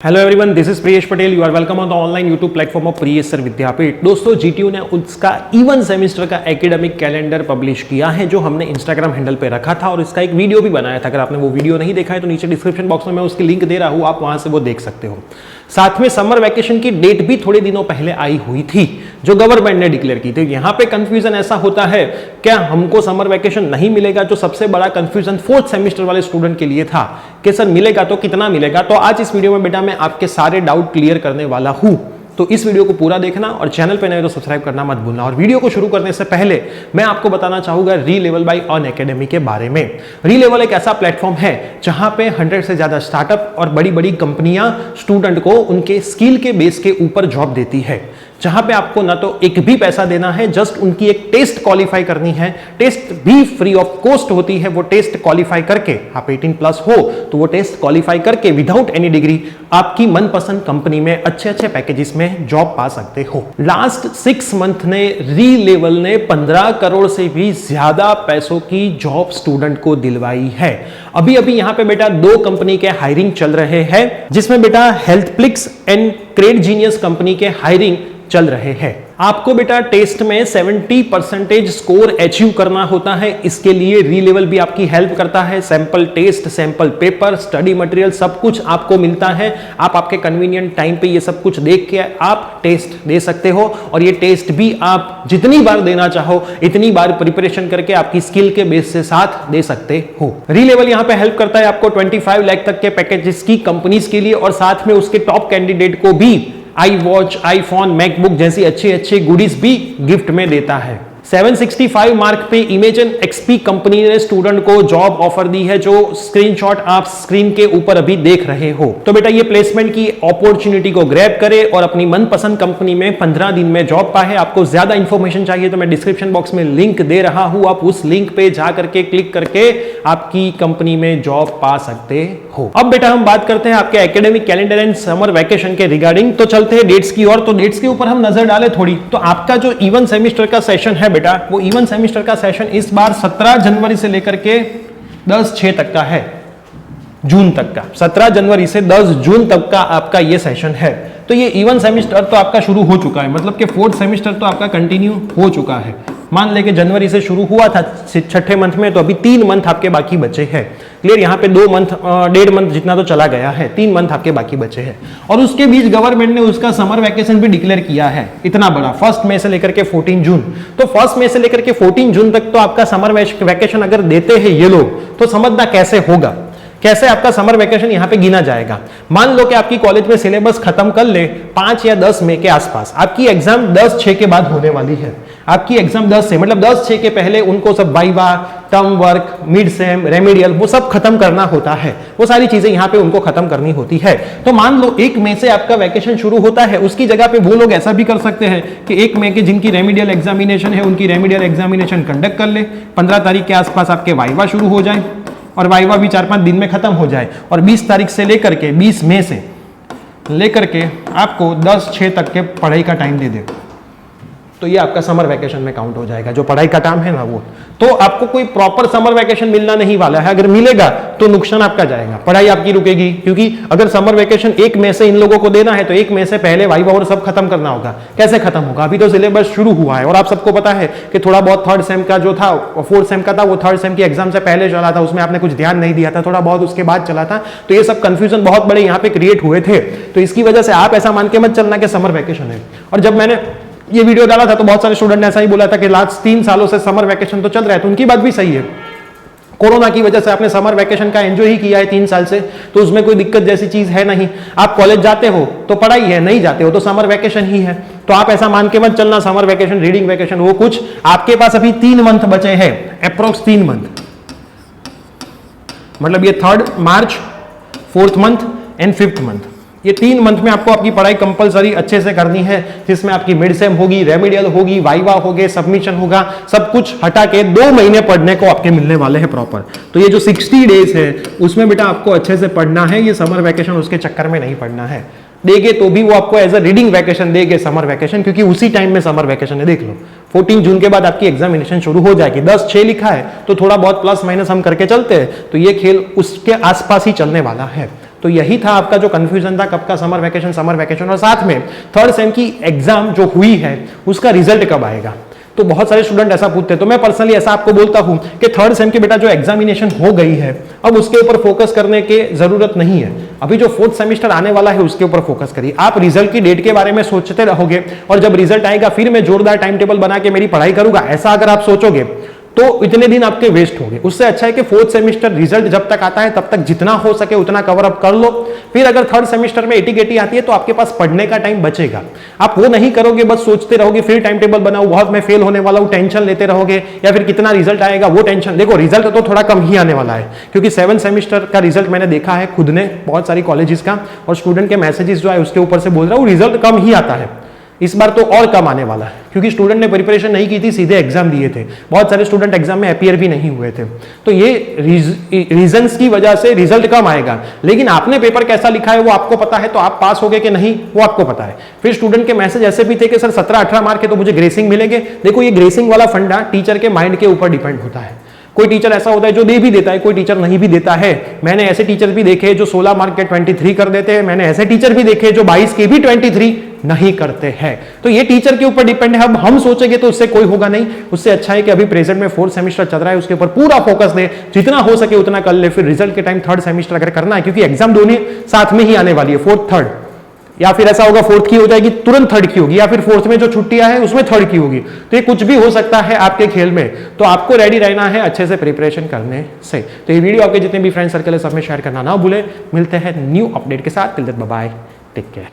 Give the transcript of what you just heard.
Hello everyone, this is Priyesh Patel. You are welcome on the online YouTube platform of Priyesh sir Vidyapeeth. दोस्तों, GTU ने उसका even semester का academic calendar publish किया है, जो हमने इंस्टाग्राम हैंडल पे रखा था और इसका एक वीडियो भी बनाया था। अगर आपने वो वीडियो नहीं देखा है तो नीचे डिस्क्रिप्शन बॉक्स में मैं उसकी लिंक दे रहा हूँ, आप वहां से वो देख सकते हो। साथ में समर वैकेशन की डेट भी थोड़े दिनों पहले आई हुई थी, जो गवर्नमेंट ने डिक्लेयर की थी। यहाँ पे कंफ्यूजन ऐसा होता है, क्या हमको समर वैकेशन नहीं मिलेगा? जो सबसे बड़ा कंफ्यूजन फोर्थ सेमेस्टर वाले स्टूडेंट के लिए था कि सर मिलेगा तो कितना मिलेगा। तो आज इस वीडियो में बेटा मैं आपके सारे डाउट क्लियर करने वाला हूं, तो इस वीडियो को पूरा देखना और चैनल पे नए तो सब्सक्राइब करना मत भूलना। और वीडियो को शुरू करने से पहले मैं आपको बताना चाहूंगा री लेवल बाय अनअकैडमी के बारे में। री लेवल एक ऐसा प्लेटफॉर्म है जहां पे 100 से ज्यादा स्टार्टअप और बड़ी बड़ी कंपनियां स्टूडेंट को उनके स्किल के बेस के ऊपर जॉब देती है, जहां पे आपको ना तो एक भी पैसा देना है, जस्ट उनकी एक टेस्ट क्वालिफाई करनी है। टेस्ट भी फ्री ऑफ कॉस्ट होती है। वो टेस्ट क्वालिफाई करके, आप 18+ हो तो वो टेस्ट क्वालिफाई करके विदाउट एनी डिग्री आपकी मनपसंद कंपनी में अच्छे अच्छे पैकेजेस में जॉब पा सकते हो। लास्ट 6 मंथ ने री लेवल ने 15 करोड़ से भी ज्यादा पैसों की जॉब स्टूडेंट को दिलवाई है। अभी अभी यहां पे बेटा 2 कंपनी के हायरिंग चल रहे हैं, जिसमें बेटा हेल्थप्लिक्स एंड क्रेड जीनियस कंपनी के हायरिंग चल रहे हैं। आपको बेटा टेस्ट में 70% स्कोर अचीव करना होता है। इसके लिए री लेवल भी आपकी हेल्प करता है। Sample test, sample paper, study material सब कुछ आपको मिलता है। आप आपके कन्वीनियंट टाइम पे ये सब कुछ देख के आप टेस्ट दे सकते हो, और ये टेस्ट भी आप जितनी बार देना चाहो इतनी बार प्रिपरेशन करके आपकी स्किल के बेस से साथ दे सकते हो। री लेवल यहाँ पे हेल्प करता है आपको 25 लाख तक के पैकेजेस की कंपनीज के लिए, और साथ में उसके टॉप कैंडिडेट को भी आई वॉच, आईफोन, मैकबुक जैसी अच्छे अच्छे गुडीज भी गिफ्ट में देता है। 765 मार्क पे इमेजन एक्सपी कंपनी ने स्टूडेंट को जॉब ऑफर दी है, जो स्क्रीनशॉट आप स्क्रीन के ऊपर अभी देख रहे हो। तो बेटा ये प्लेसमेंट की अपॉर्चुनिटी को ग्रैब करे और अपनी मनपसंद कंपनी में 15 दिन में जॉब पाए। आपको ज्यादा इंफॉर्मेशन चाहिए तो मैं डिस्क्रिप्शन बॉक्स में लिंक दे रहा हूं, आप उस लिंक पे जा करके क्लिक करके आपकी कंपनी में जॉब पा सकते हो। अब बेटा हम बात करते हैं आपके academic calendar and summer vacation के रिगार्डिंग। तो चलते हैं डेट्स की ओर। तो डेट्स के ऊपर हम नजर डालें थोड़ी, तो आपका जो इवन सेमेस्टर का सेशन है बेटा, वो इवन सेमेस्टर का सेशन इस बार 17 जनवरी से लेकर के 10/6 तक का है, जून तक का। 17 जनवरी से 10 जून तक का आपका ये सेशन है। तो ये इवन सेमेस्टर तो आपका शुरू हो चुका है, मतलब कि फोर्थ सेमेस्टर तो आपका कंटिन्यू हो चुका है। मान ले कि जनवरी से शुरू हुआ था 6ठे मंथ में, तो अभी 3 मंथ आपके बाकी बचे हैं। क्लियर? यहाँ पे 2 मंथ, 1.5 मंथ जितना तो चला गया है, 3 मंथ आपके बाकी बचे हैं। और उसके बीच गवर्नमेंट ने उसका समर वैकेशन भी डिक्लेयर किया है, इतना बड़ा, 1 मई से लेकर के 14 जून। तो 1 मई से लेकर के 14 जून तक तो आपका समर वैकेशन अगर देते हैं ये लोग, तो समझना कैसे होगा, कैसे आपका समर वैकेशन यहां पे गिना जाएगा। मान लो कि आपकी कॉलेज में सिलेबस खत्म कर ले 5 या 10 मई के आसपास, आपकी एग्जाम 10/6 के बाद होने वाली है। आपकी एग्जाम 10 से, मतलब 10/6 के पहले उनको सब viva, term work, mid sem, remedial वो सब खत्म करना होता है। वो सारी चीजें यहाँ पे उनको खत्म करनी होती है। तो मान लो 1 मई से आपका वैकेशन शुरू होता है, उसकी जगह पे वो लोग ऐसा भी कर सकते हैं कि 1 मई के जिनकी रेमेडियल एग्जामिनेशन है उनकी रेमेडियल एग्जामिनेशन कंडक्ट कर ले, 15 तारीख के आसपास आपके वाइवा शुरू हो जाए और वाइवा भी 4-5 दिन में खत्म हो जाए, और 20 तारीख से लेकर के 20 मई से लेकर के आपको 10/6 तक के पढ़ाई का टाइम दे दे, तो ये आपका समर वैकेशन में काउंट हो जाएगा। जो पढ़ाई का टाइम है ना वो, तो आपको कोई प्रॉपर समर वैकेशन मिलना नहीं वाला है। अगर मिलेगा तो नुकसान आपका जाएगा, पढ़ाई आपकी रुकेगी। क्योंकि अगर समर वैकेशन 1 मई से इन लोगों को देना है तो 1 मई से पहले वाइवा और सब खत्म करना होगा। कैसे खत्म होगा? अभी तो सिलेबस शुरू हुआ है, और आप सबको पता है कि थोड़ा बहुत 3rd सेम का जो था, 4th सेम का था, वो 3rd सेम की एग्जाम से पहले चला था, उसमें आपने कुछ ध्यान नहीं दिया था, थोड़ा बहुत उसके बाद चला था। तो ये सब कंफ्यूजन बहुत बड़े यहाँ पे क्रिएट हुए थे। तो इसकी वजह से आप ऐसा मान के मत चलना कि समर वैकेशन है। और जब मैंने ये वीडियो डाला था तो बहुत सारे स्टूडेंट ने ऐसा ही बोला था कि लास्ट 3 सालों से समर वैकेशन तो चल रहा है, तो उनकी बात भी सही है। कोरोना की वजह से आपने समर वैकेशन का एंजॉय ही किया है 3 साल से, तो उसमें कोई दिक्कत जैसी चीज है नहीं। आप कॉलेज जाते हो तो पढ़ाई है, नहीं जाते हो तो समर वैकेशन ही है। तो आप ऐसा मान के मत चलना समर वैकेशन, रीडिंग वैकेशन वो कुछ। आपके पास अभी 3 मंथ बचे हैं, अप्रोक्स 3 मंथ, मतलब ये 3rd March, 4th month and 5th month, ये 3 मंथ में आपको आपकी पढ़ाई कंपलसरी अच्छे से करनी है, जिसमें आपकी मिड सेम होगी, रेमेडियल होगी, वाइवा होगे, सबमिशन होगा, सब कुछ हटा के 2 महीने पढ़ने को आपके मिलने वाले हैं प्रॉपर। तो ये जो 60 डेज है उसमें बेटा आपको अच्छे से पढ़ना है। ये समर वैकेशन उसके चक्कर में नहीं पढ़ना है। देगे तो भी वो आपको एज अ रीडिंग वैकेशन देगे समर वैकेशन, क्योंकि उसी टाइम में समर वैकेशन है। देख लो 14 जून के बाद आपकी एग्जामिनेशन शुरू हो जाएगी। 10/6 लिखा है तो थोड़ा बहुत प्लस माइनस हम करके चलते हैं, तो ये खेल उसके आसपास ही चलने वाला है। तो यही था आपका जो कंफ्यूजन था, कब का समर वैकेशन, और साथ में थर्ड सेम की एग्जाम जो हुई है उसका रिजल्ट कब आएगा। तो बहुत सारे स्टूडेंट ऐसा पूछते हैं, तो मैं पर्सनली ऐसा आपको बोलता हूं कि थर्ड सेम के बेटा जो एग्जामिनेशन हो गई है अब उसके ऊपर फोकस करने की जरूरत नहीं है। अभी जो फोर्थ सेमेस्टर आने वाला है उसके ऊपर फोकस करिए। आप रिजल्ट की डेट के बारे में सोचते रहोगे और जब रिजल्ट आएगा फिर मैं जोरदार टाइम टेबल बना के मेरी पढ़ाई करूंगा, ऐसा अगर आप सोचोगे तो इतने दिन आपके वेस्ट हो गए। उससे अच्छा है कि फोर्थ सेमेस्टर रिजल्ट जब तक आता है तब तक जितना हो सके उतना कवर अप कर लो, फिर अगर थर्ड सेमेस्टर में 80-80 आती है तो आपके पास पढ़ने का टाइम बचेगा। आप वो नहीं करोगे, बस सोचते रहोगे फिर टाइम टेबल बनाओ, बहुत मैं फेल होने वाला हूं, टेंशन लेते रहोगे, या फिर कितना रिजल्ट आएगा वो टेंशन। देखो रिजल्ट तो थोड़ा कम ही आने वाला है, क्योंकि 7 सेमेस्टर का रिजल्ट मैंने देखा है खुद ने बहुत सारी कॉलेजेस का, और स्टूडेंट के मैसेजेस जो है उसके ऊपर से बोल रहा हूं रिजल्ट कम ही आता है। इस बार तो और कम आने वाला है, क्योंकि स्टूडेंट ने प्रिपरेशन नहीं की थी, सीधे एग्जाम दिए थे। बहुत सारे स्टूडेंट एग्जाम में अपीयर भी नहीं हुए थे। तो ये रीजंस की वजह से रिजल्ट कम आएगा, लेकिन आपने पेपर कैसा लिखा है वो आपको पता है, तो आप पास हो गए कि नहीं वो आपको पता है। फिर स्टूडेंट के मैसेज ऐसे भी थे कि सर 17-18 मार्क है तो मुझे ग्रेसिंग मिलेंगे। देखो ये ग्रेसिंग वाला फंडा टीचर के माइंड के ऊपर डिपेंड होता है। कोई टीचर ऐसा होता है जो दे भी देता है, कोई टीचर नहीं भी देता है। मैंने ऐसे टीचर भी देखे जो 16 मार्क के 23 कर देते हैं, मैंने ऐसे टीचर भी देखे जो 22 के भी 23 नहीं करते हैं। तो ये टीचर के ऊपर डिपेंड है। अब हम सोचेंगे तो उससे कोई होगा नहीं। उससे अच्छा है कि अभी प्रेजेंट में फोर्थ सेमेस्टर चल रहा है उसके ऊपर पूरा फोकस दे, जितना हो सके उतना कर ले। फिर रिजल्ट के टाइम थर्ड सेमेस्टर अगर करना है, क्योंकि एग्जाम दोनों साथ में ही आने वाली है, फोर्थ थर्ड, या फिर ऐसा होगा फोर्थ की हो जाएगी तुरंत थर्ड की होगी, या फिर फोर्थ में जो छुट्टियां हैं उसमें थर्ड की होगी। तो ये कुछ भी हो सकता है आपके खेल में, तो आपको रेडी रहना है अच्छे से प्रिपरेशन करने से। तो ये वीडियो आपके जितने भी फ्रेंड सर्कल है सब में शेयर करना ना भूले। मिलते हैं न्यू अपडेट के साथ, till then bye bye, take care.